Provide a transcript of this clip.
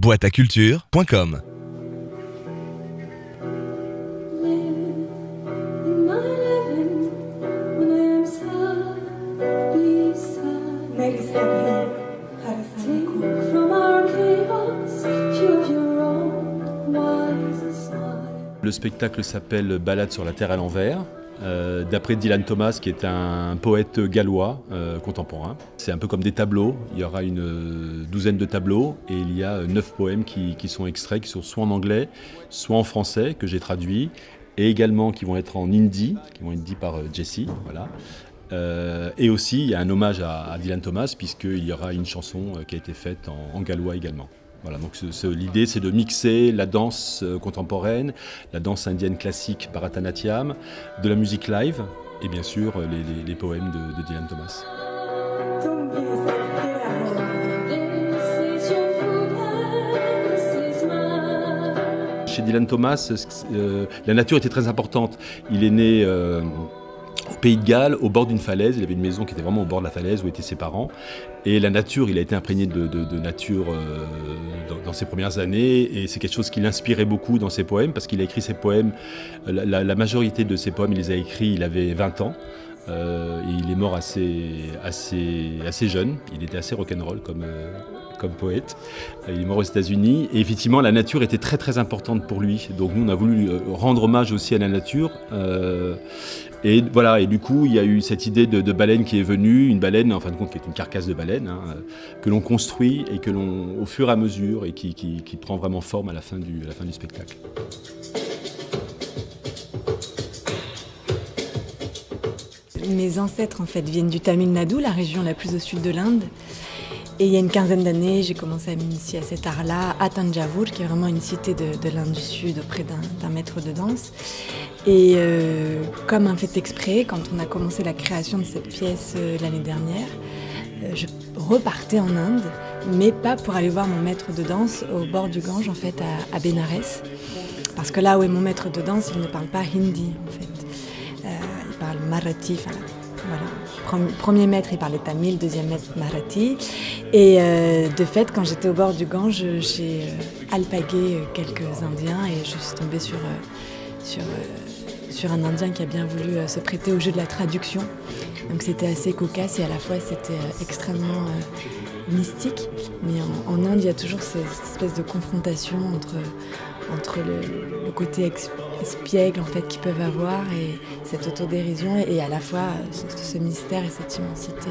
boîteaculture.com. Le spectacle s'appelle Ballade sur la Terre à l'envers, d'après Dylan Thomas, qui est un poète gallois contemporain. C'est un peu comme des tableaux, il y aura une douzaine de tableaux et il y a 9 poèmes qui sont extraits, qui sont soit en anglais, soit en français, que j'ai traduit, et également qui vont être en hindi, qui vont être dits par Jessie, voilà. Et aussi, il y a un hommage à Dylan Thomas, puisqu'il y aura une chanson qui a été faite en gallois également. Voilà, donc l'idée, c'est de mixer la danse contemporaine, la danse indienne classique Bharatanatyam, de la musique live et bien sûr les poèmes de Dylan Thomas. Chez Dylan Thomas, la nature était très importante. Il est né au Pays de Galles, au bord d'une falaise. Il avait une maison qui était vraiment au bord de la falaise où étaient ses parents. Et la nature, il a été imprégné de nature dans ses premières années. Et c'est quelque chose qui l'inspirait beaucoup dans ses poèmes, parce qu'il a écrit ses poèmes, la majorité de ses poèmes, il les a écrits, il avait 20 ans. Et il est mort assez jeune. Il était assez rock'n'roll comme poète. Il est mort aux États-Unis. Et effectivement, la nature était très très importante pour lui. Donc nous, on a voulu rendre hommage aussi à la nature. Et voilà, et du coup, il y a eu cette idée de baleine qui est venue, une baleine, en fin de compte, qui est une carcasse de baleine, hein, que l'on construit et que l'on, au fur et à mesure, et qui prend vraiment forme à la fin du spectacle. Mes ancêtres, en fait, viennent du Tamil Nadu, la région la plus au sud de l'Inde. Et il y a une quinzaine d'années, j'ai commencé à m'initier à cet art-là, à Thanjavur, qui est vraiment une cité de l'Inde du Sud, auprès d'un maître de danse. Et comme un fait exprès, quand on a commencé la création de cette pièce l'année dernière, je repartais en Inde, mais pas pour aller voir mon maître de danse au bord du Gange, en fait, à Benares. Parce que là où est mon maître de danse, il ne parle pas hindi, en fait. Il parle marathi, enfin, voilà. Premier maître, il parlait tamil, deuxième maître, marathi. Et de fait, quand j'étais au bord du Gange, j'ai alpagué quelques Indiens et je suis tombée sur un Indien qui a bien voulu se prêter au jeu de la traduction. Donc c'était assez cocasse et à la fois c'était extrêmement mystique. Mais en Inde, il y a toujours cette espèce de confrontation entre le côté espiègle en fait, qu'ils peuvent avoir et cette autodérision et à la fois ce mystère et cette immensité.